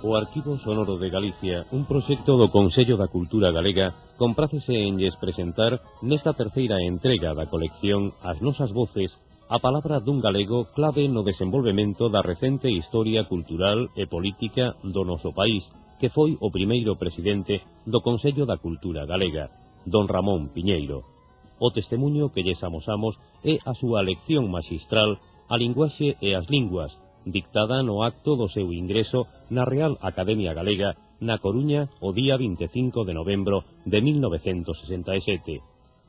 O Arquivo Sonoro de Galicia, un proxecto do Consello da Cultura Galega, comprácese en lles presentar nesta terceira entrega da colección As Nosas Voces a palabra dun galego clave no desenvolvemento da recente historia cultural e política do noso país, que foi o primeiro presidente do Consello da Cultura Galega, don Ramón Piñeiro. O testemuño que lles amosamos é a súa lección maxistral A linguaxe e as linguas, dictada no acto do seu ingreso na Real Academia Galega na Coruña o día 25 de novembro de 1967.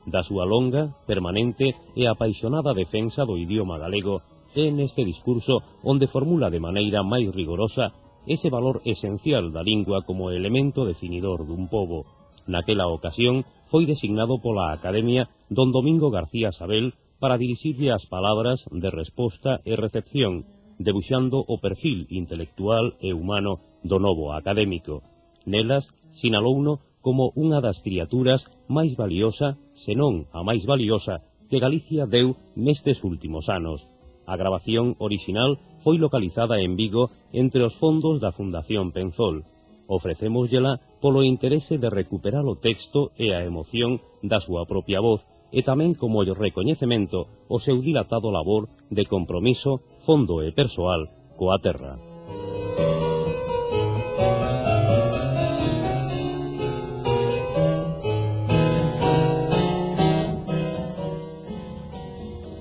Da súa longa, permanente e apaixonada defensa do idioma galego é neste discurso onde formula de maneira máis rigorosa ese valor esencial da lingua como elemento definidor dun pobo. Naquela ocasión foi designado pola Academia don Domingo García Sabel para dirixirlle as palabras de resposta e recepción, debuxando o perfil intelectual e humano do novo académico. Nelas, sinalouno como unha das criaturas máis valiosa, senón a máis valiosa, que Galicia deu nestes últimos anos. A grabación orixinal foi localizada en Vigo entre os fondos da Fundación Penzol. Ofrecémoslla polo interese de recuperar o texto e a emoción da súa propia voz, e tamén como o recoñecemento o seu dilatado labor de compromiso, fondo e persoal coa terra.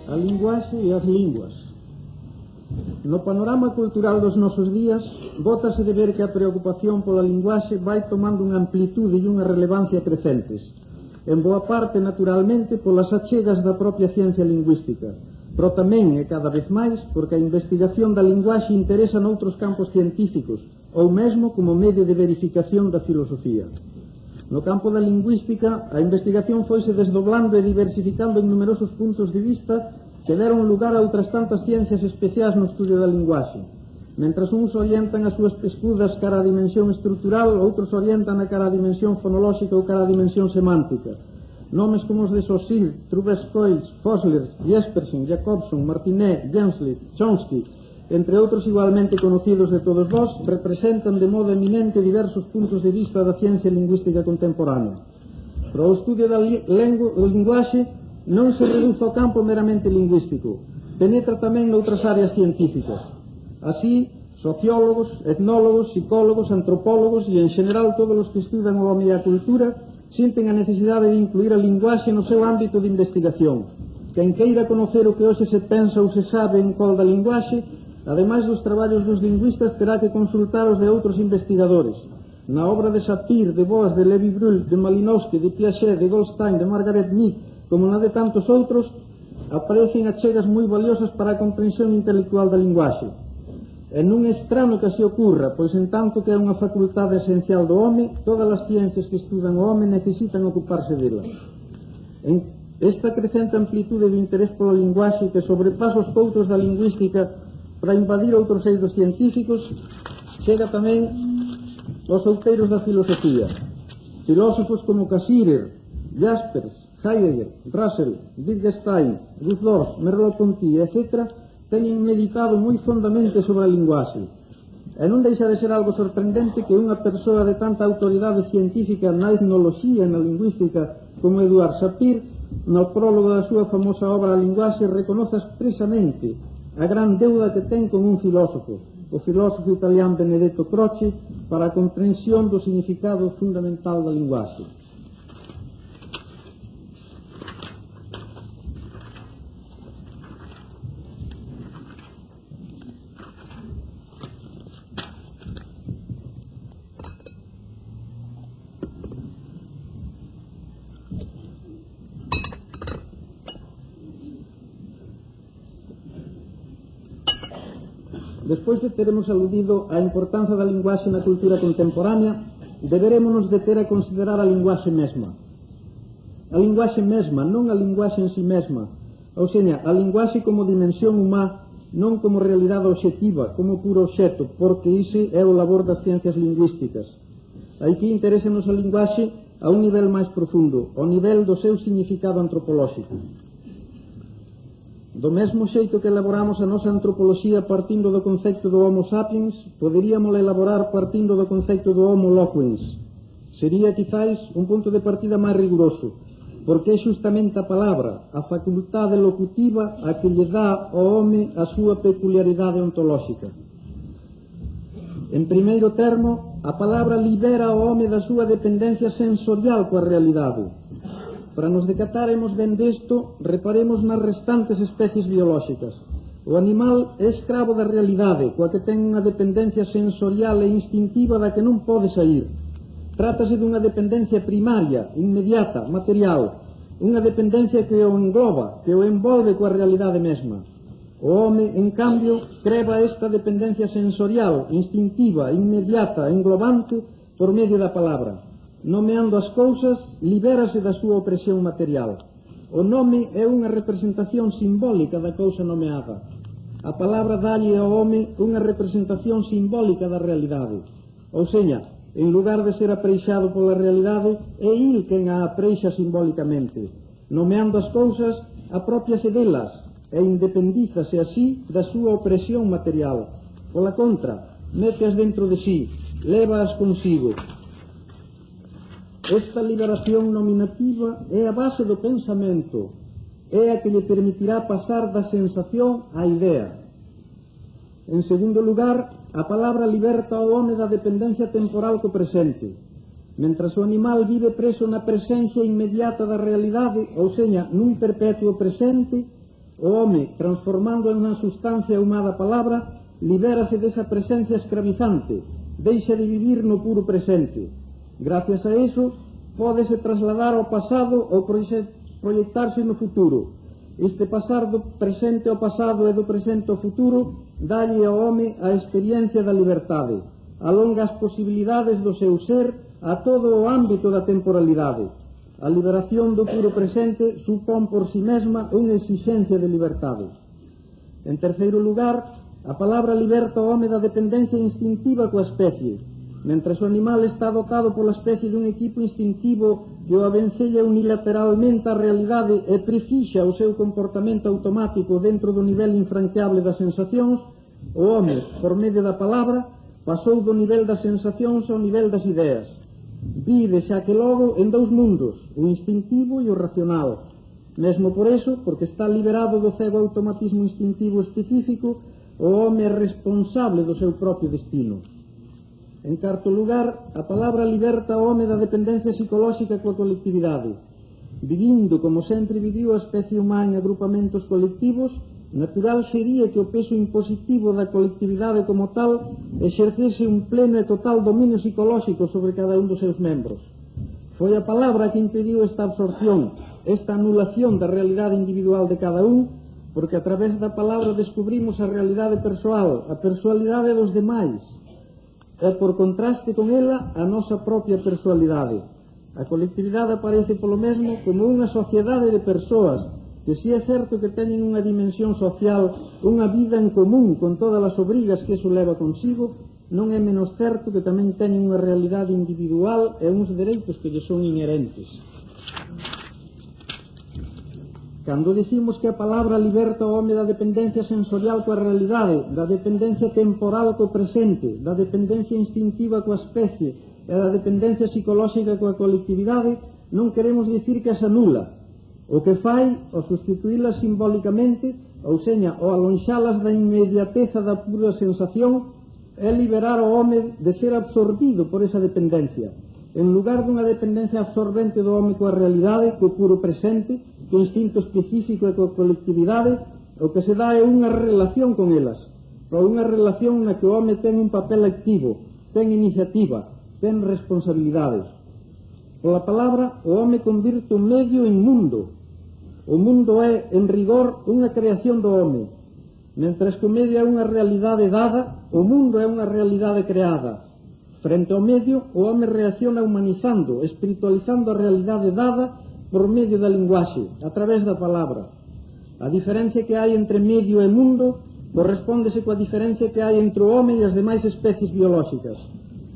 A linguaxe e as linguas. No panorama cultural dos nosos días, bótase de ver que a preocupación pola linguaxe vai tomando unha amplitude e unha relevancia crecentes, en boa parte, naturalmente, polas achegas da propia ciencia lingüística, pero tamén, e cada vez máis, porque a investigación da linguaxe interesa noutros campos científicos, ou mesmo como medio de verificación da filosofía. No campo da lingüística, a investigación foise desdoblando e diversificando en numerosos puntos de vista que deron lugar a outras tantas ciencias especiais no estudio da linguaxe. Mentras uns orientan as súas escudas cara a dimensión estrutural, outros orientan a cara a dimensión fonolóxica ou cara a dimensión semántica. Nomes como os de Saussure, Trubetskoy, Fosler, Jespersen, Jacobson, Martinet, Gensler, Chomsky, entre outros igualmente conocidos de todos vós, representan de modo eminente diversos puntos de vista da ciencia lingüística contemporánea. Pero o estudio da linguaxe non se reduce ao campo meramente lingüístico, penetra tamén noutras áreas científicas. Así, sociólogos, etnólogos, psicólogos, antropólogos e, en xeral, todos os que estudan o home e a cultura sinten a necesidade de incluir a linguaxe no seu ámbito de investigación. Quen queira conocer o que hoxe se pensa ou se sabe en col da linguaxe, ademais dos traballos dos lingüistas, terá que consultar os de outros investigadores. Na obra de Sapir, de Boas, de Lévi-Brühl, de Malinowski, de Piaget, de Goldstein, de Margaret Mead, como na de tantos outros, aparecen achegas moi valiosas para a comprensión intelectual da linguaxe. E non é estrano que así ocurra, pois en tanto que é unha facultade esencial do home, todas as ciencias que estudan o home necesitan ocuparse dela. En esta crecente amplitude do interés pola linguaxe que sobrepasa os coutros da lingüística para invadir outros eidos científicos, chega tamén aos outeiros da filosofía. Filósofos como Cassirer, Jaspers, Heidegger, Russell, Wittgenstein, Gusdorf, Merleau-Ponty, etc., teñen meditado moi fondamente sobre a linguaxe. E non deixa de ser algo sorprendente que unha persoa de tanta autoridade científica na etnoloxía e na lingüística como Eduard Sapir, no prólogo da súa famosa obra A linguaxe, reconoce expresamente a gran deuda que ten con un filósofo, o filósofo italiano Benedetto Croce, para a comprensión do significado fundamental da linguaxe. Despois de teremos aludido á importancia da linguaxe na cultura contemporánea, deberémonos deter a considerar a linguaxe mesma. A linguaxe mesma, non a linguaxe en si mesma, ou seja, a linguaxe como dimensión humá, non como realidade obxectiva, como puro obxeto, porque ise é o labor das ciencias lingüísticas. Aquí interésanos a linguaxe a un nivel máis profundo, ao nivel do seu significado antropolóxico. Do mesmo xeito que elaboramos a nosa antropoloxía partindo do concepto do Homo sapiens, poderíamos elaborar partindo do concepto do Homo loquens. Sería quizáis un punto de partida máis riguroso, porque é xustamente a palabra, a facultade locutiva, a que lle dá ao home a súa peculiaridade ontolóxica. En primeiro termo, a palabra libera ao home da súa dependencia sensorial coa realidade. Para nos decataremos ben desto, reparemos nas restantes especies biolóxicas. O animal é escravo da realidade, coa que ten unha dependencia sensorial e instintiva da que non pode sair. Trátase dunha dependencia primaria, inmediata, material, unha dependencia que o engloba, que o envolve coa realidade mesma. O home, en cambio, creva esta dependencia sensorial, instintiva, inmediata, englobante, por medio da palabra. Nomeando as cousas, libérase da súa opresión material. O nome é unha representación simbólica da cousa nomeada. A palabra dalle ao home unha representación simbólica da realidade. Ou seña, en lugar de ser apreixado pola realidade, é il quen a apreixa simbólicamente. Nomeando as cousas, apropiase delas e independízase así da súa opresión material. Pola contra, méteas dentro de sí, lévaas consigo. Esta liberación nominativa é a base do pensamento, é a que lle permitirá pasar da sensación á idea. En segundo lugar, a palabra liberta ao home da dependencia temporal co presente. Mentras o animal vive preso na presencia inmediata da realidade, ou seña, nun perpetuo presente, o home, transformando en unha sustancia humada palabra, libérase desa presencia escravizante, deixa de vivir no puro presente. Gracias a eso, pódese trasladar ao pasado ou proyectarse no futuro. Este pasar do presente ao pasado e do presente ao futuro dalle ao home a experiencia da liberdade, alonga as posibilidades do seu ser a todo o ámbito da temporalidade. A liberación do puro presente supón por si mesma unha exixencia de liberdade. En terceiro lugar, a palabra liberta ao home da dependencia instintiva coa especie. Mentres o animal está dotado pola especie dun equipo instintivo que o avencella unilateralmente á realidade e prefixa o seu comportamento automático dentro do nivel infranqueable das sensacións, o home, por medio da palabra, pasou do nivel das sensacións ao nivel das ideas. Vive xa que logo en dous mundos, o instintivo e o racional. Mesmo por eso, porque está liberado do cego automatismo instintivo específico, o home é responsable do seu propio destino. En cuarto lugar, a palabra liberta ao home da dependencia psicolóxica coa colectividade. Vivindo como sempre viviu a especie humana en agrupamentos colectivos, natural sería que o peso impositivo da colectividade como tal exercese un pleno e total dominio psicolóxico sobre cada un dos seus membros. Foi a palabra que impediu esta absorción, esta anulación da realidade individual de cada un, porque a través da palabra descubrimos a realidade persoal, a personalidade dos demais, e por contraste con ela a nosa propia personalidade. A colectividade aparece polo mesmo como unha sociedade de persoas que si é certo que teñen unha dimensión social, unha vida en común con todas as obrigas que iso leva consigo, non é menos certo que tamén teñen unha realidade individual e uns dereitos que lle son inherentes. Cando dicimos que a palabra liberta o home da dependencia sensorial coa realidade, da dependencia temporal co presente, da dependencia instintiva coa especie e da dependencia psicolóxica coa colectividade, non queremos dicir que as anula. O que fai, ao sustituílas simbólicamente, ou seña, ao alonxalas da inmediateza da pura sensación, é liberar o home de ser absorbido por esa dependencia. En lugar dunha dependencia absorbente do home coa realidade, co puro presente, co instinto específico e coa colectividade, o que se dá é unha relación con elas, ou unha relación na que o home ten un papel activo, ten iniciativa, ten responsabilidades. Pola palabra, o home convirte o medio en mundo. O mundo é, en rigor, unha creación do home. Mentres que o medio é unha realidade dada, o mundo é unha realidade creada. Frente ao medio, o home reacciona humanizando, espiritualizando a realidade dada por medio da linguaxe, a través da palabra. A diferencia que hai entre medio e mundo correspóndese coa diferencia que hai entre o home e as demais especies biolóxicas.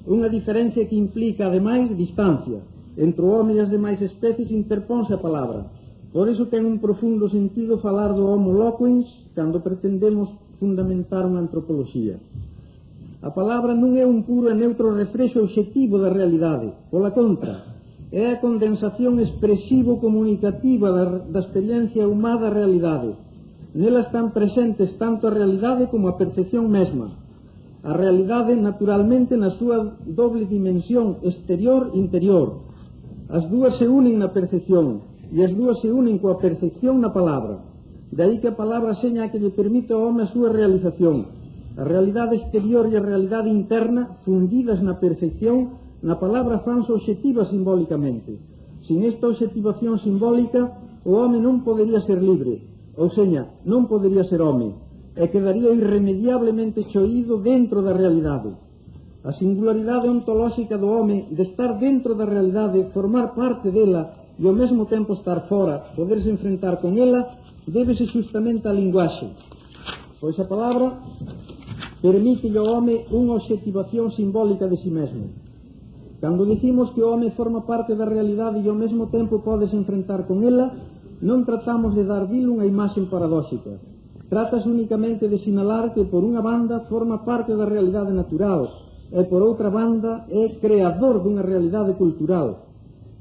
Unha diferencia que implica, ademais, distancia. Entre o home e as demais especies interponse a palabra. Por iso ten un profundo sentido falar do homo loquens cando pretendemos fundamentar unha antropoloxía. A palabra non é un puro e neutro reflexo obxectivo da realidade, pola contra, é a condensación expresivo-comunicativa da experiencia humana da realidade. Nela están presentes tanto a realidade como a percepción mesma. A realidade, naturalmente, na súa doble dimensión exterior-interior. As dúas se unen na percepción e as dúas se unen coa percepción na palabra. De aí que a palabra seña que lle permite ao home a súa realización. A realidade exterior e a realidade interna, fundidas na percepción, na palabra fanse obxectiva simbólicamente. Sin esta obxectivación simbólica, o home non podería ser libre, ou seña, non podería ser home, e quedaría irremediablemente choído dentro da realidade. A singularidade ontolóxica do home de estar dentro da realidade, formar parte dela e ao mesmo tempo estar fora, poderse enfrentar con ela, débese justamente á linguaxe, pois a palabra permite ao home unha obxectivación simbólica de si mesmo. Cando dicimos que o home forma parte da realidade e ao mesmo tempo podes enfrentar con ela, non tratamos de dar dilo unha imaxe paradóxica. Tratas únicamente de sinalar que por unha banda forma parte da realidade natural e por outra banda é creador dunha realidade cultural.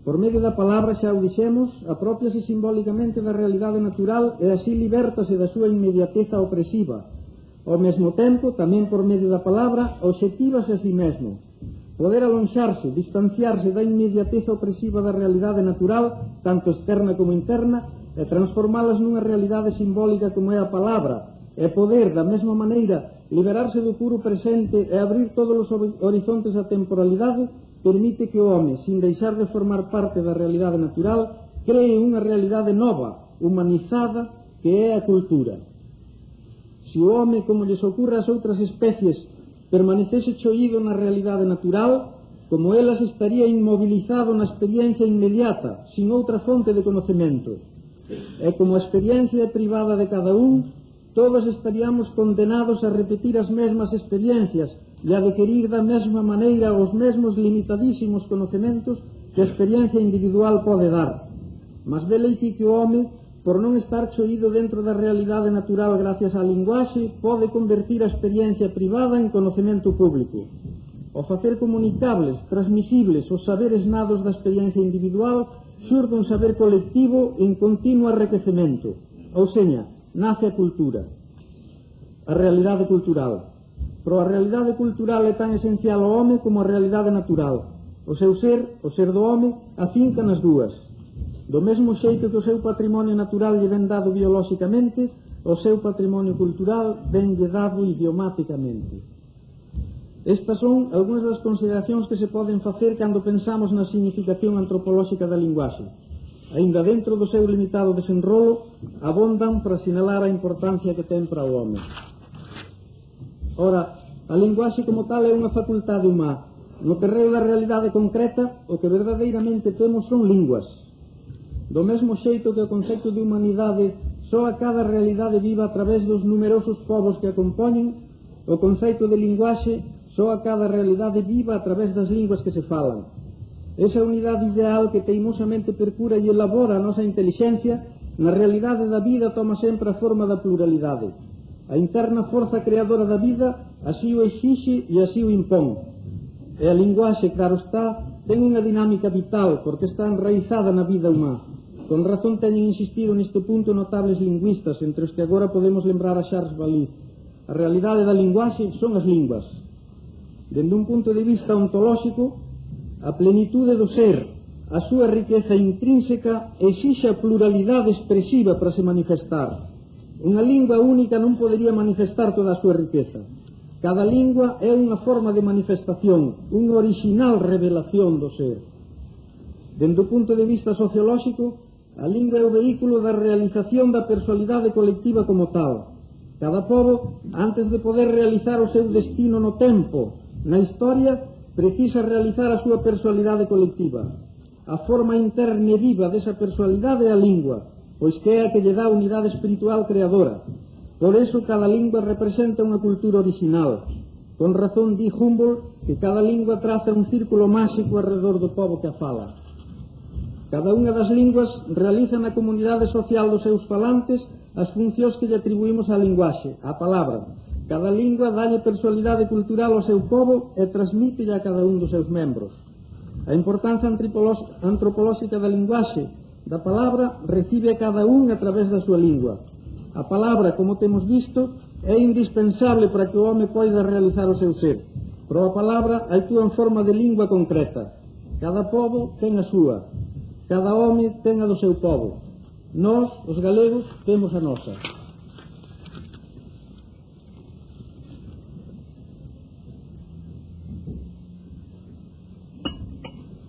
Por medio da palabra, xa o dixemos, apropiase simbólicamente da realidade natural e así libertase da súa inmediateza opresiva. Ao mesmo tempo, tamén por medio da palabra, obxectivase a si mesmo. Poder alonxarse, distanciarse da inmediateza opresiva da realidade natural, tanto externa como interna, e transformalas nunha realidade simbólica como é a palabra, e poder, da mesma maneira, liberarse do puro presente e abrir todos os horizontes da temporalidade, permite que o home, sin deixar de formar parte da realidade natural, cree unha realidade nova, humanizada, que é a cultura. Se o home, como lles ocorre ás outras especies, permanecese choído na realidade natural, como elas estaría inmobilizado na experiencia inmediata, sin outra fonte de conocemento. E como a experiencia é privada de cada un, todos estaríamos condenados a repetir as mesmas experiencias e a adquirir da mesma maneira os mesmos limitadísimos conocementos que a experiencia individual pode dar. Mas vele que o home, por non estar choído dentro da realidade natural gracias á linguaxe, pode convertir a experiencia privada en conocemento público. Ao facer comunicables, transmisibles os saberes nados da experiencia individual, xurde un saber colectivo en continuo enriquecemento, ou seña, nace a cultura, a realidade cultural. Pero a realidade cultural é tan esencial ao home como a realidade natural. O seu ser, o ser do home, afinca nas dúas. Do mesmo xeito que o seu patrimonio natural lle ven dado biolóxicamente, o seu patrimonio cultural ven lle dado idiomáticamente. Estas son algunhas das consideracións que se poden facer cando pensamos na significación antropolóxica da linguaxe. Aínda dentro do seu limitado desenrolo, abondan para sinalar a importancia que ten para o home. Ora, a linguaxe como tal é unha facultade humá. No terreo da realidade concreta, o que verdadeiramente temos son linguas. Do mesmo xeito que o concepto de humanidade só a cada realidade viva a través dos numerosos povos que a compoñen, o conceito de linguaxe só a cada realidade viva a través das linguas que se falan. Esa unidade ideal que teimosamente percura e elabora a nosa intelixencia, na realidade da vida toma sempre a forma da pluralidade. A interna forza creadora da vida así o exixe e así o impón. E a linguaxe, claro está, ten unha dinámica vital porque está enraizada na vida humana. Con razón teñen insistido neste punto notables lingüistas, entre os que agora podemos lembrar a Charles Bailly. A realidade da linguaxe son as linguas. Dende un punto de vista ontolóxico, a plenitude do ser, a súa riqueza intrínseca, exixe a pluralidade expresiva para se manifestar. Unha lingua única non podería manifestar toda a súa riqueza. Cada lingua é unha forma de manifestación, unha original revelación do ser. Dende o punto de vista sociolóxico, a lingua é o vehículo da realización da personalidade colectiva como tal. Cada pobo, antes de poder realizar o seu destino no tempo, na historia, precisa realizar a súa personalidade colectiva. A forma interna e viva desa personalidade é a lingua, pois que é a que lle dá unidade espiritual creadora. Por eso, cada lingua representa unha cultura original. Con razón di Humboldt que cada lingua traza un círculo máxico alrededor do pobo que a fala. Cada unha das linguas realiza na comunidade social dos seus falantes as funcións que lle atribuímos á linguaxe, á palabra. Cada lingua dalle personalidade cultural ao seu pobo e transmítelle a cada un dos seus membros. A importancia antropolóxica da linguaxe, da palabra, recibe a cada un a través da súa lingua. A palabra, como temos visto, é indispensable para que o home poida realizar o seu ser. Pero a palabra actúa en forma de lingua concreta. Cada pobo ten a súa. Cada home ten a do seu pobo. Nós, os galegos, temos a nosa.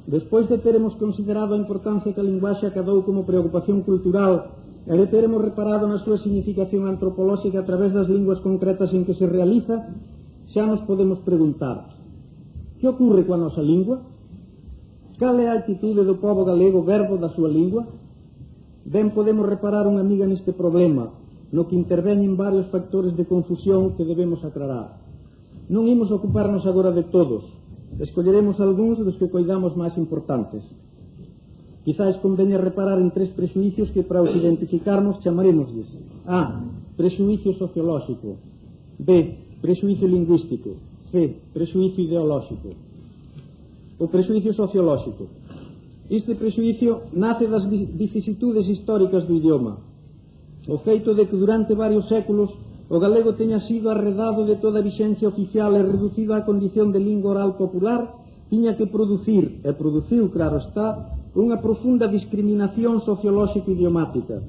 Despois de teremos considerado a importancia que a linguaxe acadou como preocupación cultural e de teremos reparado na súa significación antropolóxica a través das linguas concretas en que se realiza, xa nos podemos preguntar: que ocorre coa nosa lingua? Cal é a actitude do pobo galego verbo da súa lingua? Ben podemos reparar unha miga neste problema, no que interveñen varios factores de confusión que debemos aclarar. Non imos ocuparnos agora de todos, escolleremos algúns dos que coidamos máis importantes. Quizás conveña reparar en 3 prexuicios que para os identificarmos chamaremosles: A. Prexuicio sociolóxico. B. Prexuicio lingüístico. C. Prexuicio ideolóxico. O prexuicio sociolóxico. Este prexuicio nace das vicisitudes históricas do idioma. O feito de que durante varios séculos o galego teña sido arredado de toda a vixencia oficial e reducido á condición de lingua oral popular, tiña que producir, e produciu, claro está, unha profunda discriminación sociolóxico-idiomática.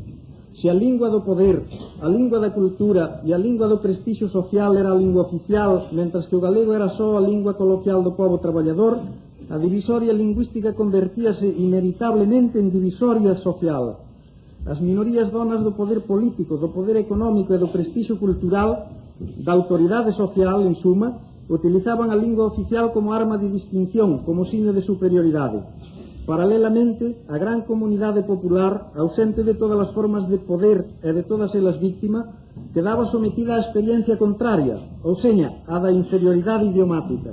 Se a lingua do poder, a lingua da cultura e a lingua do prestixio social era a lingua oficial, mentras que o galego era só a lingua coloquial do pobo traballador, a divisoria lingüística convertíase inevitablemente en divisoria social. As minorías donas do poder político, do poder económico e do prestixio cultural, da autoridade social, en suma, utilizaban a lingua oficial como arma de distinción, como signo de superioridade. Paralelamente, a gran comunidade popular, ausente de todas as formas de poder e de todas elas víctima, quedaba sometida á experiencia contraria, ou seña, a da inferioridade idiomática.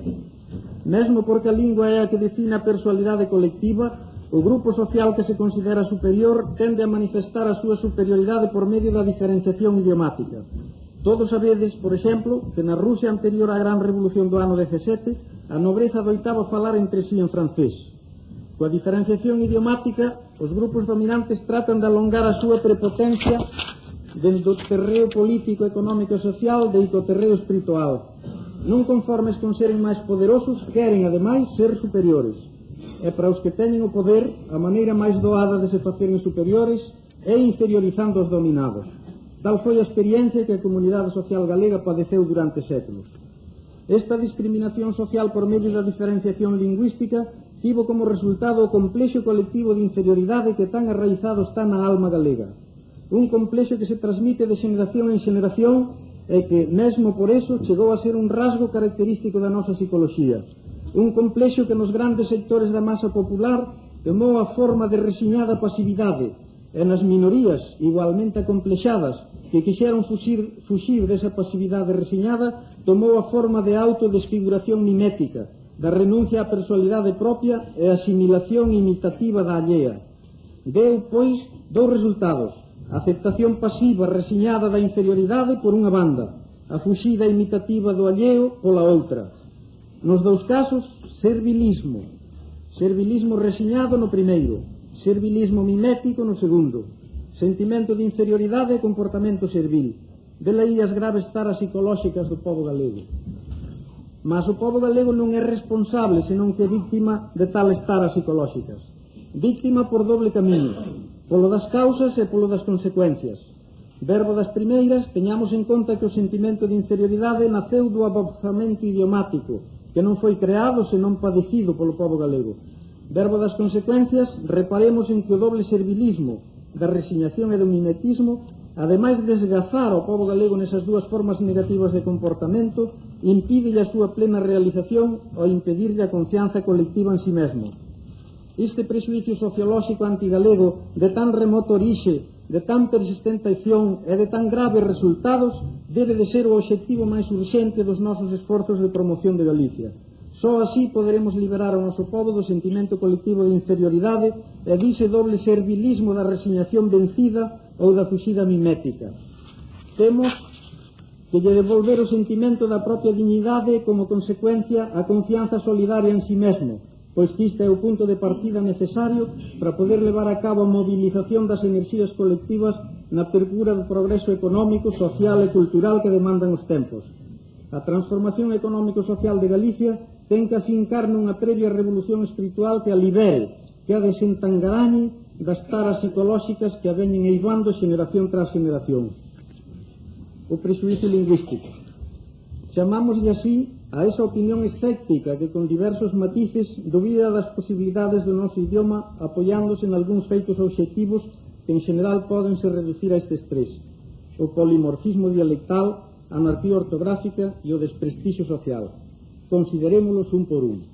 Mesmo porque a lingua é a que define a personalidade colectiva, o grupo social que se considera superior tende a manifestar a súa superioridade por medio da diferenciación idiomática. Todos sabedes, por exemplo, que na Rusia anterior á gran revolución do ano 17, a nobreza doitaba falar entre sí en francés. Coa diferenciación idiomática, os grupos dominantes tratan de alongar a súa prepotencia dentro do terreo político, económico e social dentro do terreo espiritual. Non conformes con seren máis poderosos, queren, ademais, ser superiores. E para os que teñen o poder, a maneira máis doada de se faceren superiores é inferiorizando os dominados. Tal foi a experiencia que a comunidade social galega padeceu durante séculos. Esta discriminación social por medio da diferenciación lingüística tivo como resultado o complexo colectivo de inferioridade que tan arraizado está na alma galega. Un complexo que se transmite de xeneración en xeneración e que, mesmo por eso, chegou a ser un rasgo característico da nosa psicoloxía. Un complexo que nos grandes sectores da masa popular tomou a forma de resignada pasividade e nas minorías, igualmente acomplexadas, que quixeron fuxir desa pasividade resignada, tomou a forma de autodesfiguración mimética, da renuncia á personalidade propia e a asimilación imitativa da allea. Deu, pois, 2 resultados: a aceptación pasiva resignada da inferioridade por unha banda, a fuxida imitativa do alleo pola outra. Nos 2 casos, servilismo resignado no primeiro, servilismo mimético no segundo, sentimento de inferioridade e comportamento servil. Velaí as graves taras psicolóxicas do pobo galego. Mas o pobo galego non é responsable, senón que é víctima de tales taras psicolóxicas. Víctima por doble camiño, polo das causas e polo das consecuencias. Verbo das primeiras, teñamos en conta que o sentimento de inferioridade naceu do abofamento idiomático, que non foi creado senón padecido polo pobo galego. Verbo das consecuencias, reparemos en que o doble servilismo, da resignación e do mimetismo, ademais de desgazar ao pobo galego nesas 2 formas negativas de comportamento, impídelle a súa plena realización ou impedirlle a confianza colectiva en sí mesmo. Este prexuicio sociolóxico antigalego de tan remoto orixe, de tan persistente acción e de tan graves resultados debe de ser o obxectivo máis urxente dos nosos esforzos de promoción de Galicia. Só así poderemos liberar o noso pobo do sentimento colectivo de inferioridade e dise doble servilismo da resignación vencida ou da fuxida mimética. Temos que lle devolver o sentimento da propia dignidade e, como consecuencia, a confianza solidaria en si mesmo, pois que este é o punto de partida necesario para poder levar a cabo a movilización das enerxías colectivas na procura do progreso económico, social e cultural que demandan os tempos. A transformación económico-social de Galicia ten que afincar nunha previa revolución espiritual que a libere, que a desentangarañe das taras psicolóxicas que a veñen eivando xeración tras xeración. O prexuízo lingüístico. Chamámoslle así a esa opinión escéptica que con diversos matices dubida das posibilidades do noso idioma apoiándose en algúns feitos obxectivos que en general pódense reducir a estes tres: o polimorfismo dialectal, a anarquía ortográfica e o desprestixio social. Considerémolos un por un.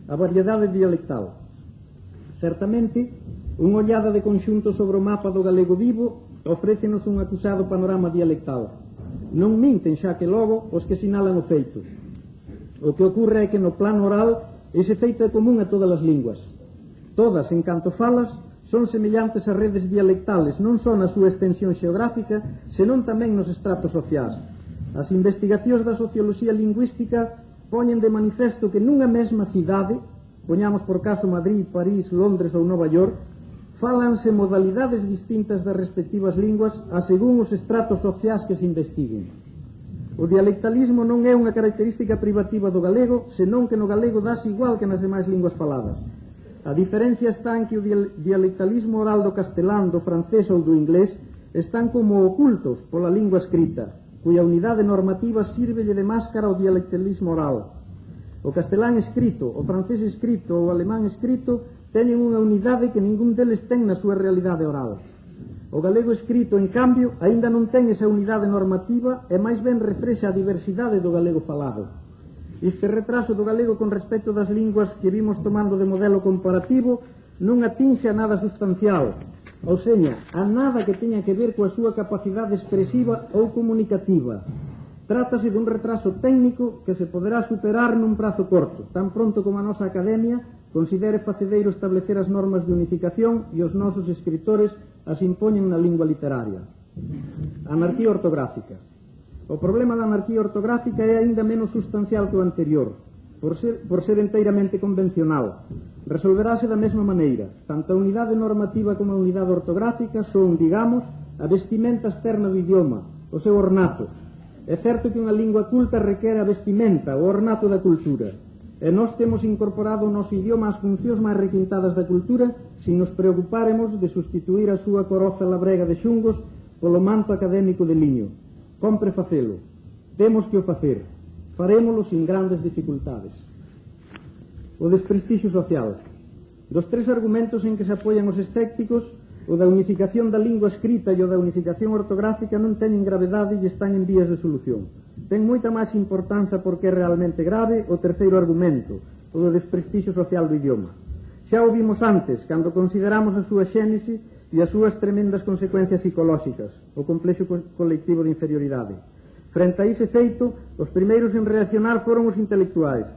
A variedade dialectal. Certamente, unha ollada de conxunto sobre o mapa do galego vivo ofrécenos un acusado panorama dialectal. Non minten xa que logo os que sinalan o feito. O que ocurre é que no plano oral ese feito é común a todas as linguas. Todas, en canto falas, son semellantes a redes dialectales non só na súa extensión xeográfica, senón tamén nos estratos sociais. As investigacións da socioloxía lingüística poñen de manifesto que nunha mesma cidade, poñamos por caso Madrid, París, Londres ou Nova York, fálanse modalidades distintas das respectivas linguas a según os estratos sociais que se investiguen. O dialectalismo non é unha característica privativa do galego, senón que no galego dase igual que nas demais linguas faladas. A diferencia está en que o dialectalismo oral do castelán, do francés ou do inglés están como ocultos pola lingua escrita, cuya unidade normativa sírvelle de máscara ao dialectalismo oral. O castelán escrito, o francés escrito ou o alemán escrito teñen unha unidade que ningún deles ten na súa realidade oral. O galego escrito, en cambio, aínda non ten esa unidade normativa e máis ben refrexa a diversidade do galego falado. Este retraso do galego con respecto das linguas que vimos tomando de modelo comparativo non atinxe a nada sustancial, ou seña, a nada que teña que ver coa súa capacidade expresiva ou comunicativa. Trátase dun retraso técnico que se poderá superar nun prazo corto, tan pronto como a nosa academia considere facedeiro establecer as normas de unificación e os nosos escritores as impoñen na lingua literaria. Anarquía ortográfica. O problema da anarquía ortográfica é aínda menos sustancial que o anterior, por ser enteiramente convencional. Resolverase da mesma maneira. Tanto a unidade normativa como a unidade ortográfica son, digamos, a vestimenta externa do idioma, o seu ornato. É certo que unha lingua culta requere a vestimenta, o ornato da cultura. E nós temos incorporado o noso idioma ás funcións máis requintadas da cultura sin nos preocuparemos de sustituir a súa coroza labrega de xungos polo manto académico de liño. Compre facelo. Temos que o facer. Farémolo sin grandes dificultades. O desprestixio social. Dos tres argumentos en que se apoian os escépticos, o da unificación da lingua escrita e o da unificación ortográfica non teñen gravedade e están en vías de solución. Ten moita máis importanza porque é realmente grave o terceiro argumento, o do desprestixio social do idioma. Xa o vimos antes, cando consideramos a súa xénese e as súas tremendas consecuencias psicolóxicas, o complexo colectivo de inferioridade. Frente a ese feito, os primeiros en reaccionar foron os intelectuais.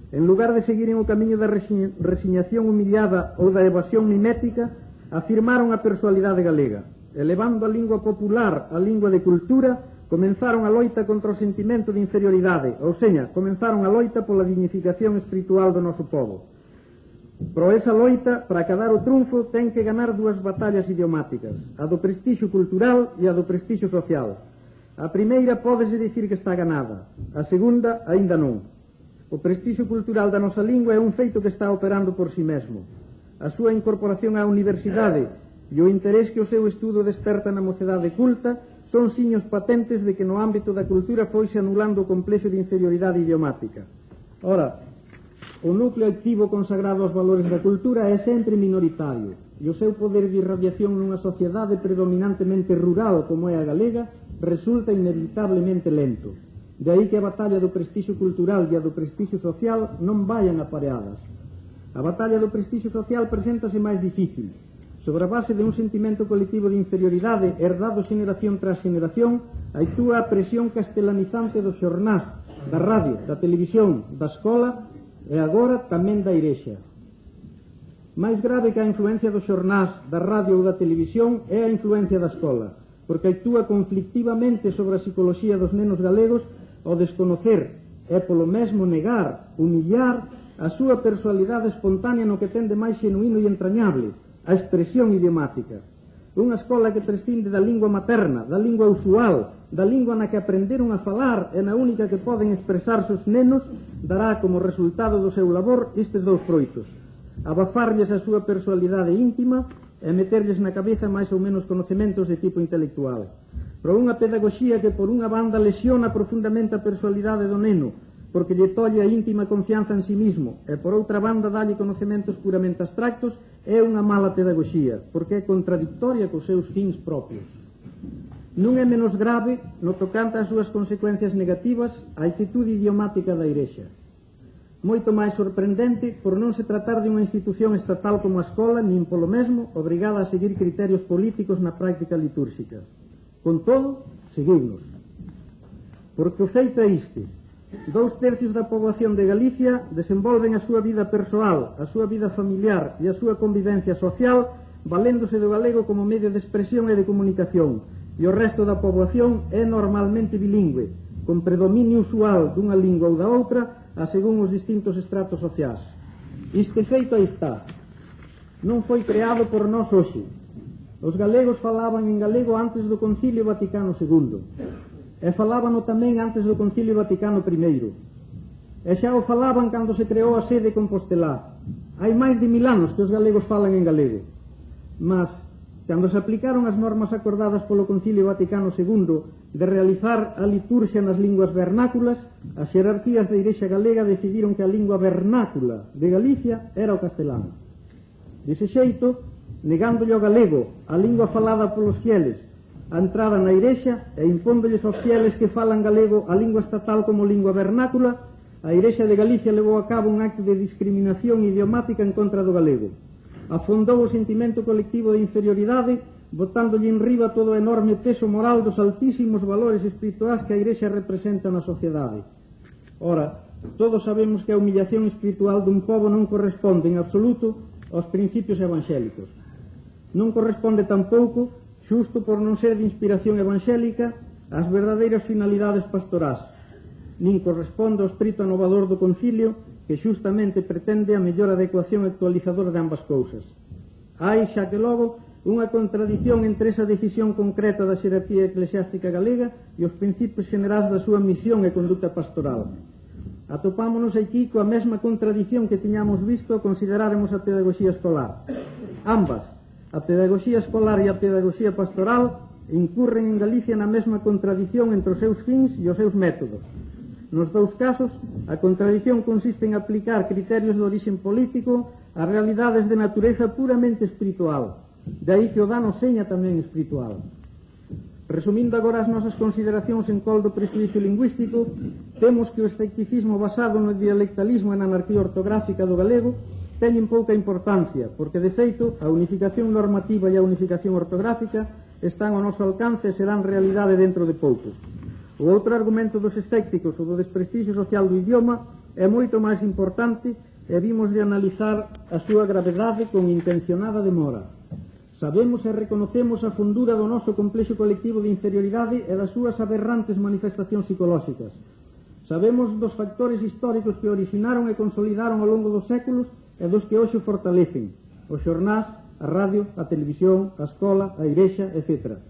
En lugar de seguir o camiño da resignación humillada ou da evasión mimética, afirmaron a persoalidade galega. Elevando a lingua popular a lingua de cultura, comenzaron a loita contra o sentimento de inferioridade, ou seña, comenzaron a loita pola dignificación espiritual do noso povo. Pero esa loita, para acadar o triunfo, ten que ganar dúas batallas idiomáticas, a do prestixio cultural e a do prestixio social. A primeira pódese dicir que está ganada, a segunda aínda non. O prestixio cultural da nosa lingua é un feito que está operando por si mesmo. a súa incorporación á universidade e o interés que o seu estudo desperta na mocedade culta son signos patentes de que no ámbito da cultura foise anulando o complexo de inferioridade idiomática. Ora, o núcleo activo consagrado aos valores da cultura é sempre minoritario e o seu poder de irradiación nunha sociedade predominantemente rural como é a galega resulta inevitablemente lento. De aí que a batalla do prestixio cultural e a do prestixio social non vayan apareadas. A batalla do prestixio social preséntase máis difícil. Sobre a base de un sentimento colectivo de inferioridade herdado xeración tras xeración, actúa a presión castelanizante dos xornás, da radio, da televisión, da escola e agora tamén da Igrexa. Máis grave que a influencia dos xornás, da radio ou da televisión é a influencia da escola, porque actúa conflictivamente sobre a psicoloxía dos nenos galegos ao desconocer e polo mesmo negar, humillar a súa personalidade espontánea no que ten de máis xenuíno e entrañable, a expresión idiomática. Unha escola que prescinde da lingua materna, da lingua usual, da lingua na que aprenderon a falar e na única que poden expresarse os nenos, dará como resultado do seu labor estes dous froitos: abafarlles a súa personalidade íntima e meterlles na cabeza máis ou menos conocementos de tipo intelectual. Pero unha pedagogía que por unha banda lesiona profundamente a personalidade do neno, porque lle tolle a íntima confianza en sí mismo, e por outra banda dalle conocementos puramente abstractos, é unha mala pedagogía, porque é contradictoria cos seus fins propios. Non é menos grave, no tocante ás súas consecuencias negativas, a actitude idiomática da Igrexa. Moito máis sorprendente por non se tratar de unha institución estatal como a escola, nin polo mesmo obrigada a seguir criterios políticos na práctica litúrxica. Con todo, seguiunos. Porque o feito é este: 2/3 da poboación de Galicia desenvolven a súa vida persoal, a súa vida familiar e a súa convivencia social valéndose do galego como medio de expresión e de comunicación, e o resto da poboación é normalmente bilingüe, con predominio usual dunha lingua ou da outra a según os distintos estratos sociais. Este feito aí está. Non foi creado por nós hoxe. Os galegos falaban en galego antes do Concilio Vaticano II. E falábano tamén antes do Concilio Vaticano I. E xa o falaban cando se creou a sede compostelá. Hai máis de 1000 anos que os galegos falan en galego. Mas, cando se aplicaron as normas acordadas polo Concilio Vaticano II de realizar a liturxia nas linguas vernáculas, as xerarquías da Igrexa galega decidiron que a lingua vernácula de Galicia era o castelán. Dese xeito, negándolle ao galego, a lingua falada polos fieles, a entrada na Igrexa e impóndolles aos fieles que falan galego a lingua estatal como lingua vernácula, a Igrexa de Galicia levou a cabo un acto de discriminación idiomática en contra do galego. Afondou o sentimento colectivo de inferioridade, botándolle en riba todo o enorme peso moral dos altísimos valores espirituais que a Igrexa representa na sociedade. Ora, todos sabemos que a humillación espiritual dun pobo non corresponde en absoluto aos principios evangélicos. Non corresponde tampouco, xusto por non ser de inspiración evangélica, ás verdadeiras finalidades pastorás, nin corresponde ao espírito anovador do concilio que xustamente pretende a mellor adecuación actualizadora de ambas cousas. Hai, xa que logo, unha contradición entre esa decisión concreta da xerarquía eclesiástica galega e os principios xerais da súa misión e conduta pastoral. Atopámonos aquí coa mesma contradición que tiñamos visto ao consideráramos a pedagogía escolar. Ambas, a pedagogía escolar e a pedagogía pastoral, incurren en Galicia na mesma contradición entre os seus fins e os seus métodos. Nos dous casos, a contradición consiste en aplicar criterios de orixen político a realidades de natureza puramente espiritual. De aí que o dano seña tamén espiritual. Resumindo agora as nosas consideracións en col do prejuízo lingüístico, temos que o escepticismo basado no dialectalismo e na anarquía ortográfica do galego teñen pouca importancia, porque de feito a unificación normativa e a unificación ortográfica están ao noso alcance e serán realidade dentro de pouco. O outro argumento dos escépticos o do desprestixio social do idioma é moito máis importante e vimos de analizar a súa gravedade con intencionada demora. Sabemos e reconocemos a fundura do noso complexo colectivo de inferioridade e das súas aberrantes manifestacións psicolóxicas. Sabemos dos factores históricos que originaron e consolidaron ao longo dos séculos e dos que hoxe fortalecen: os xornás, a radio, a televisión, a escola, a igrexa, etc.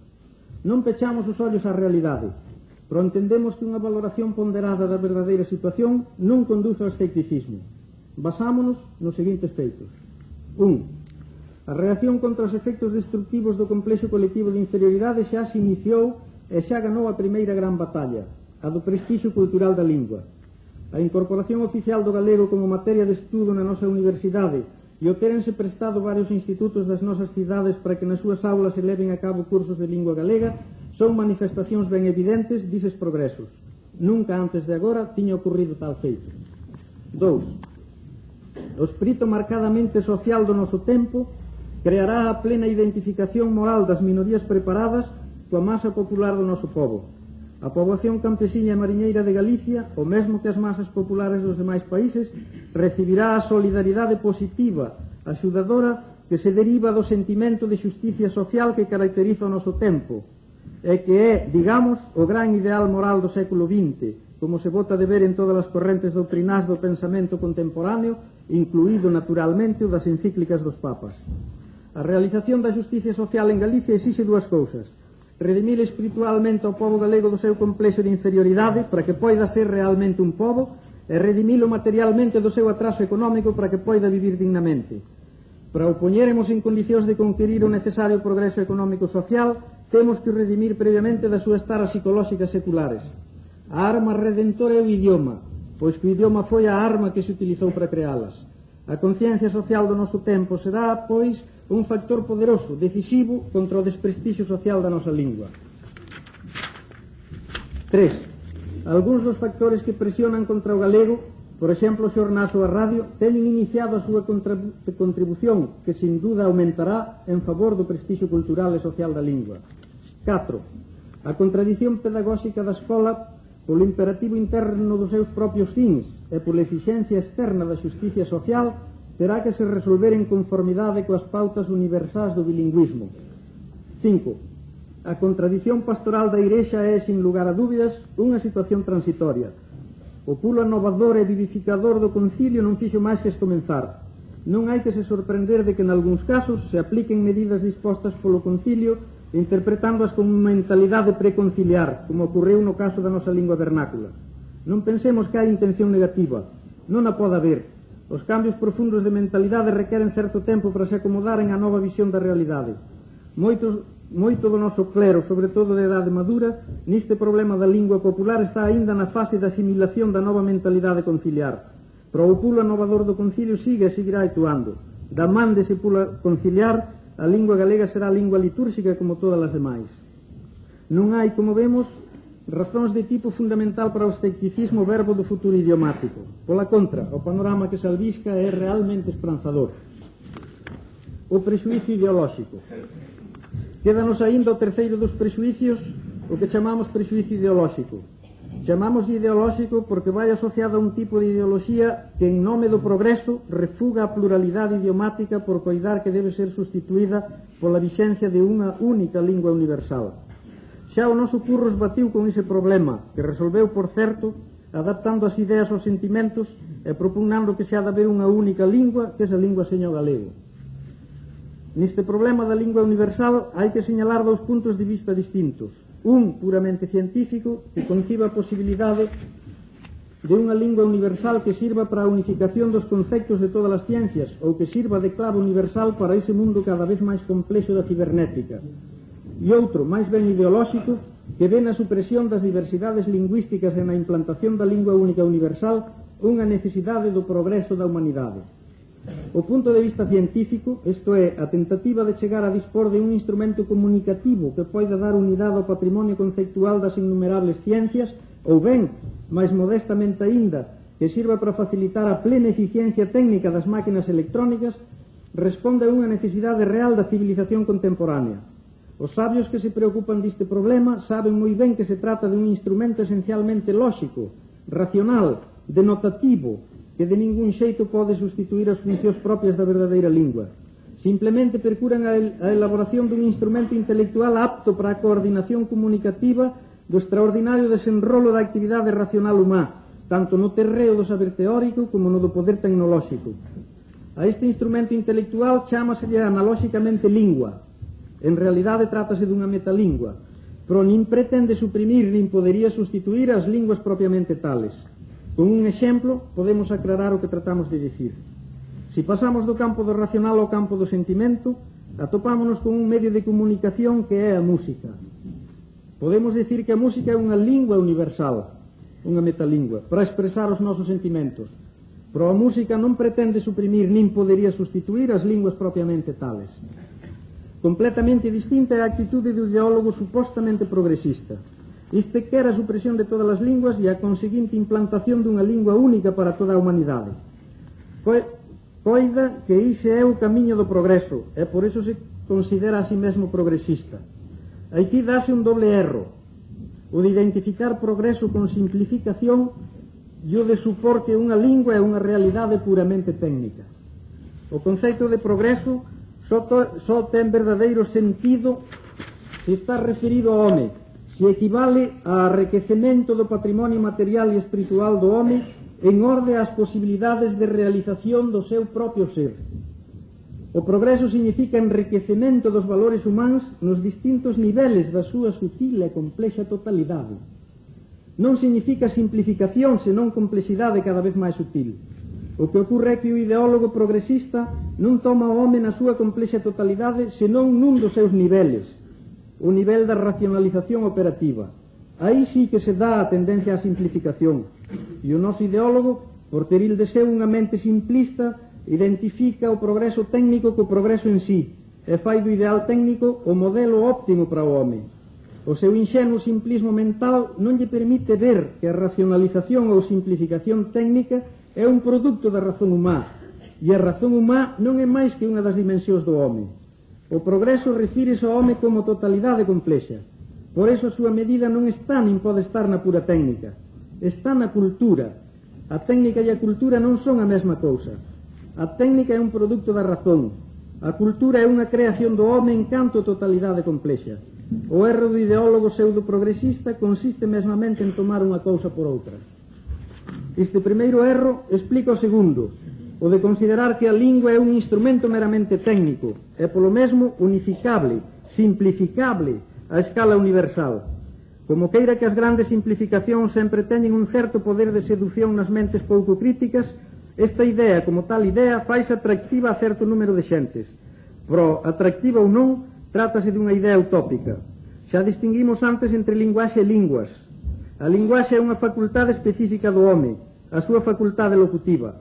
Non pechamos os ollos á realidade, pero entendemos que unha valoración ponderada da verdadeira situación non conduce ao escepticismo. Basámonos nos seguintes feitos. 1. A reacción contra os efectos destructivos do complexo colectivo de inferioridade xa se iniciou e xa ganou a primeira gran batalla, a do prestixio cultural da lingua. A incorporación oficial do galego como materia de estudo na nosa universidade e o terense prestado varios institutos das nosas cidades para que nas súas aulas se leven a cabo cursos de lingua galega son manifestacións ben evidentes dises progresos. Nunca antes de agora tiña ocurrido tal feito. 2. O espírito marcadamente social do noso tempo creará a plena identificación moral das minorías preparadas coa masa popular do noso pobo. A poboación campesiña e mariñeira de Galicia, o mesmo que as masas populares dos demais países, recibirá a solidaridade positiva, axudadora, que se deriva do sentimento de xusticia social que caracteriza o noso tempo, e que é, digamos, o gran ideal moral do século XX, como se bota de ver en todas as correntes doutrinais do pensamento contemporáneo, incluído naturalmente o das encíclicas dos papas. A realización da xusticia social en Galicia exixe dúas cousas: redimir espiritualmente ao pobo galego do seu complexo de inferioridade para que poida ser realmente un pobo, e redimilo materialmente do seu atraso económico para que poida vivir dignamente. Para o poñeremos en condicións de conquerir o necesario progreso económico social, temos que redimir previamente das súas taras psicolóxicas seculares. A arma redentora é o idioma, pois que o idioma foi a arma que se utilizou para crealas. A conciencia social do noso tempo será, pois, un factor poderoso, decisivo, contra o desprestixio social da nosa lingua. 3. Algúns dos factores que presionan contra o galego, por exemplo, o xornal ou a radio, teñen iniciado a súa contribución, que sin duda aumentará en favor do prestixio cultural e social da lingua. 4. A contradición pedagóxica da escola, polo imperativo interno dos seus propios fins e pola exixencia externa da xusticia social, terá que se resolver en conformidade coas pautas universais do bilingüismo. 5. A contradición pastoral da Igrexa é, sin lugar a dúbidas, unha situación transitoria. O pulo anovador e vivificador do concilio non fixo máis que comenzar. Non hai que se sorprender de que, en algúns casos, se apliquen medidas dispostas polo concilio interpretándoas con mentalidade preconciliar, como ocorreu no caso da nosa lingua vernácula. Non pensemos que hai intención negativa. Non a pode haber. Os cambios profundos de mentalidade requeren certo tempo para se acomodaren á nova visión da realidade. Moito do noso clero, sobre todo de idade madura, neste problema da lingua popular está aínda na fase da asimilación da nova mentalidade conciliar. Pero o pulo anovador do concilio sigue e seguirá actuando. Da man dese pulo conciliar, a lingua galega será lingua litúrxica como todas as demais. Non hai, como vemos, razóns de tipo fundamental para o escepticismo verbo do futuro idiomático. Pola contra, o panorama que se albisca é realmente esperanzador. O prexuízo ideolóxico. Quédanos aínda o terceiro dos prexuícios, o que chamamos prexuízo ideolóxico. Chamamos ideolóxico porque vai asociado a un tipo de ideoloxía que, en nome do progreso, refuga a pluralidade idiomática por coidar que debe ser sustituída pola vixencia de unha única lingua universal. Xa o noso Curros batiu con ese problema, que resolveu, por certo, adaptando as ideas aos sentimentos e propugnando que se ha de haber unha única lingua, que é a lingua seña galego. Neste problema da lingua universal hai que señalar dous puntos de vista distintos. Un puramente científico, que conciba a posibilidade de unha lingua universal que sirva para a unificación dos conceptos de todas as ciencias, ou que sirva de clave universal para ese mundo cada vez máis complexo da cibernética. E outro, máis ben ideolóxico, que ve na supresión das diversidades lingüísticas e na implantación da lingua única universal unha necesidade do progreso da humanidade. O punto de vista científico, isto é, a tentativa de chegar a dispor de un instrumento comunicativo que poida dar unidade ao patrimonio conceptual das innumerables ciencias, ou ben, máis modestamente aínda, que sirva para facilitar a plena eficiencia técnica das máquinas electrónicas, responde a unha necesidade real da civilización contemporánea. Os sabios que se preocupan deste problema saben moi ben que se trata de un instrumento esencialmente lóxico, racional, denotativo, que de ningún xeito pode sustituir as funcións propias da verdadeira lingua. Simplemente percuran a elaboración dun instrumento intelectual apto para a coordinación comunicativa do extraordinario desenrolo da actividade racional humá, tanto no terreo do saber teórico como no do poder tecnolóxico. A este instrumento intelectual chámaselle analóxicamente lingua. En realidade trátase dunha metalingua, pero nin pretende suprimir nin podería sustituir as linguas propiamente tales. Con un exemplo podemos aclarar o que tratamos de dicir. Se pasamos do campo do racional ao campo do sentimento, atopámonos con un medio de comunicación que é a música. Podemos dicir que a música é unha lingua universal, unha metalingua, para expresar os nosos sentimentos. Pero a música non pretende suprimir nin podería sustituir as linguas propiamente tales. Completamente distinta é a actitude do ideólogo supostamente progresista. Este quer a supresión de todas as linguas e a conseguinte implantación dunha lingua única para toda a humanidade. Coida que ixe é o camiño do progreso, e por iso se considera a si mesmo progresista. Aquí dáse un doble erro, o de identificar progreso con simplificación e o de supor que unha lingua é unha realidade puramente técnica. O conceito de progreso só ten verdadeiro sentido se está referido ao home, se equivale a enriquecemento do patrimonio material e espiritual do home en orde ás posibilidades de realización do seu propio ser. O progreso significa enriquecemento dos valores humanos nos distintos niveles da súa sutil e complexa totalidade. Non significa simplificación, senón complexidade cada vez máis sutil. O que ocorre é que o ideólogo progresista non toma o home na súa complexa totalidade senón nun dos seus niveles, o nivel da racionalización operativa. Aí sí que se dá a tendencia á simplificación, e o noso ideólogo, por ter il de seu unha mente simplista, identifica o progreso técnico co progreso en sí, e fai do ideal técnico o modelo óptimo para o home. O seu inxenuo simplismo mental non lle permite ver que a racionalización ou simplificación técnica é un produto da razón humá, e a razón humá non é máis que unha das dimensións do home. O progreso refírese ao home como totalidade complexa. Por eso a súa medida non está nin pode estar na pura técnica, está na cultura. A técnica e a cultura non son a mesma cousa. A técnica é un produto da razón. A cultura é unha creación do home en canto totalidade complexa. O erro do ideólogo pseudo-progresista consiste mesmamente en tomar unha cousa por outra. Este primeiro erro explica o segundo, o de considerar que a lingua é un instrumento meramente técnico, e polo mesmo unificable, simplificable a escala universal. Como queira que as grandes simplificacións sempre teñen un certo poder de seducción nas mentes pouco críticas, esta idea, como tal idea, faise atractiva a certo número de xentes. Pero, atractiva ou non, trátase dunha idea utópica. Xa distinguimos antes entre linguaxe e linguas. A linguaxe é unha facultade específica do home, a súa facultade locutiva.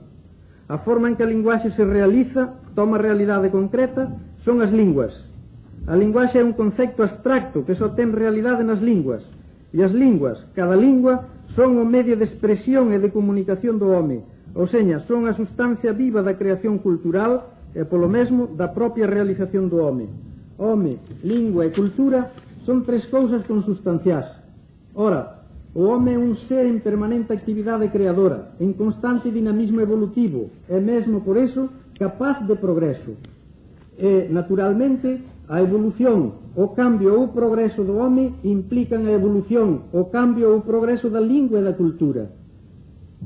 A forma en que a linguaxe se realiza, toma realidade concreta, son as linguas. A linguaxe é un concepto abstracto que só ten realidade nas linguas. E as linguas, cada lingua, son o medio de expresión e de comunicación do home. Ou seña, son a sustancia viva da creación cultural e, polo mesmo, da propia realización do home. Home, lingua e cultura son tres cousas consustanciais. Ora, o home é un ser en permanente actividade creadora, en constante dinamismo evolutivo, e mesmo por eso capaz de progreso. E, naturalmente, a evolución, o cambio ou o progreso do home implican a evolución, o cambio ou o progreso da lingua e da cultura.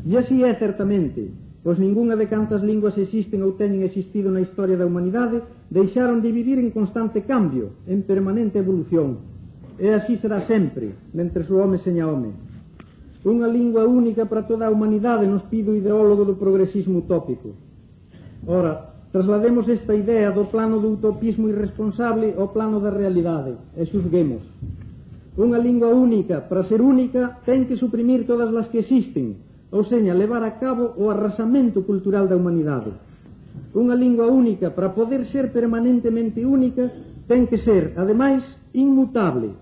E así é certamente, pois ningunha de cantas linguas existen ou teñen existido na historia da humanidade deixaron de vivir en constante cambio, en permanente evolución. E así será sempre, mentres o home seña home. Unha lingua única para toda a humanidade nos pide o ideólogo do progresismo utópico. Ora, traslademos esta idea do plano do utopismo irresponsable ao plano da realidade, e xuzguemos. Unha lingua única, para ser única, ten que suprimir todas as que existen, ou seña, levar a cabo o arrasamento cultural da humanidade. Unha lingua única, para poder ser permanentemente única, ten que ser, ademais, inmutable.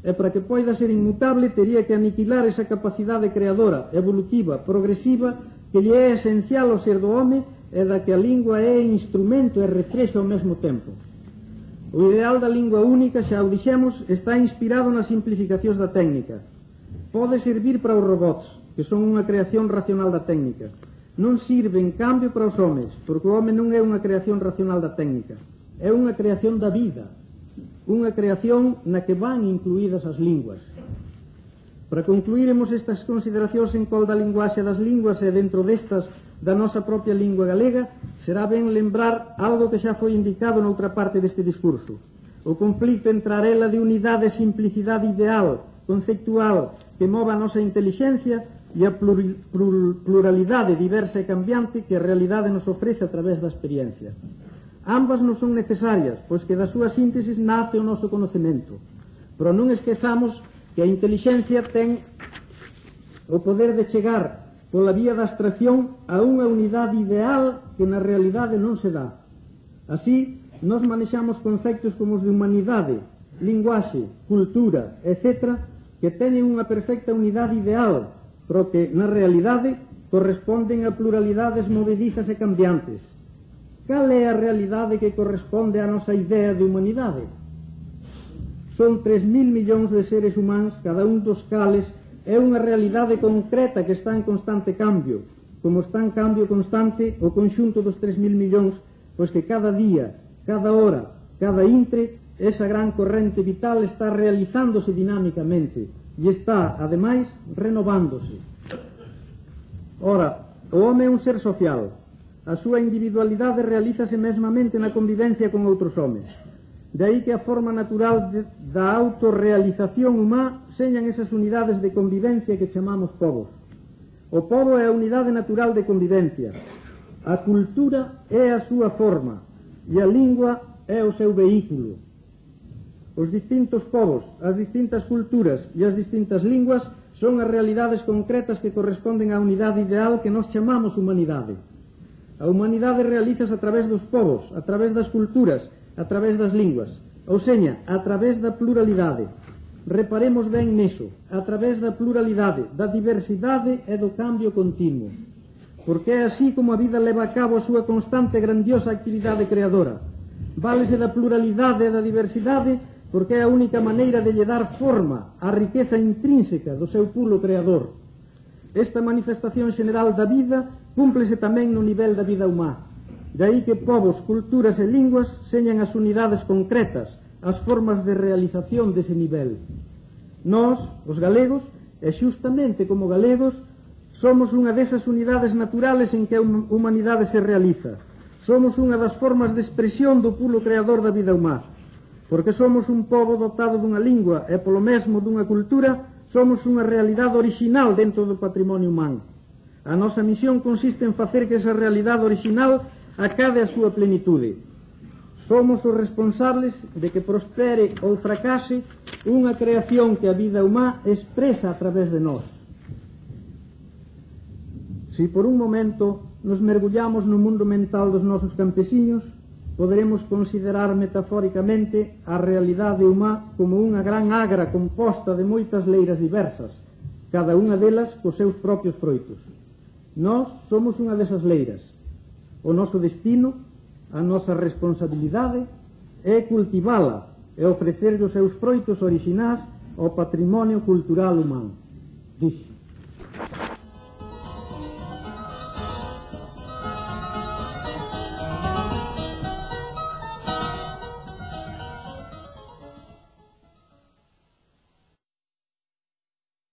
E para que poida ser inmutable, tería que aniquilar esa capacidade creadora, evolutiva, progresiva, que lle é esencial ao ser do home e da que a lingua é instrumento e refrexo ao mesmo tempo. O ideal da lingua única, xa o dixemos, está inspirado nas simplificacións da técnica. Pode servir para os robots, que son unha creación racional da técnica. Non sirve, en cambio, para os homes, porque o home non é unha creación racional da técnica. É unha creación da vida, unha creación na que van incluídas as linguas. Para concluiremos estas consideracións en col da linguaxe das linguas e dentro destas da nosa propia lingua galega, será ben lembrar algo que xa foi indicado noutra parte deste discurso. O conflicto entre a arela de unidade e simplicidade ideal, conceptual, que move a nosa intelixencia, e a pluralidade diversa e cambiante que a realidade nos ofrece a través da experiencia. Ambas non son necesarias, pois que da súa síntesis nace o noso conocemento. Pero non esquezamos que a intelixencia ten o poder de chegar pola vía da abstracción a unha unidade ideal que na realidade non se dá. Así, nos manexamos conceptos como os de humanidade, linguaxe, cultura, etc., que teñen unha perfecta unidade ideal, pero que na realidade corresponden a pluralidades movedizas e cambiantes. Cal é a realidade que corresponde á nosa idea de humanidade? Son 3.000 millóns de seres humanos, cada un dos cales é unha realidade concreta que está en constante cambio, como está en cambio constante o conxunto dos 3.000 millóns, pois que cada día, cada hora, cada intre, esa gran corrente vital está realizándose dinámicamente e está, ademais, renovándose. Ora, o home é un ser social. A súa individualidade realízase mesmamente na convivencia con outros homes. De aí que a forma natural da autorrealización humá señan esas unidades de convivencia que chamamos povos. O pobo é a unidade natural de convivencia. A cultura é a súa forma e a lingua é o seu vehículo. Os distintos povos, as distintas culturas e as distintas linguas son as realidades concretas que corresponden á unidade ideal que nós chamamos humanidade. A humanidade realizas a través dos povos, a través das culturas, a través das linguas, ou seña, a través da pluralidade. Reparemos ben neso, a través da pluralidade, da diversidade e do cambio continuo. Porque é así como a vida leva a cabo a súa constante e grandiosa actividade creadora. Válese da pluralidade e da diversidade porque é a única maneira de lle dar forma á riqueza intrínseca do seu pulo creador. Esta manifestación general da vida cúmplese tamén no nivel da vida humá. De aí que povos, culturas e linguas señan as unidades concretas, as formas de realización dese nivel. Nós, os galegos, e xustamente como galegos, somos unha desas unidades naturales en que a humanidade se realiza. Somos unha das formas de expresión do pulo creador da vida humá. Porque somos un pobo dotado dunha lingua e polo mesmo dunha cultura, somos unha realidade orixinal dentro do patrimonio humano. A nosa misión consiste en facer que esa realidade orixinal acade a súa plenitude. Somos os responsables de que prospere ou fracase unha creación que a vida humá expresa a través de nós. Se por un momento nos mergullamos no mundo mental dos nosos campesiños, poderemos considerar metafóricamente a realidade humá como unha gran agra composta de moitas leiras diversas, cada unha delas cos seus propios froitos. Nós somos unha desas leiras. O noso destino, a nosa responsabilidade, é cultivala e ofrecer os seus froitos orixinais ao patrimonio cultural humano. Dixe.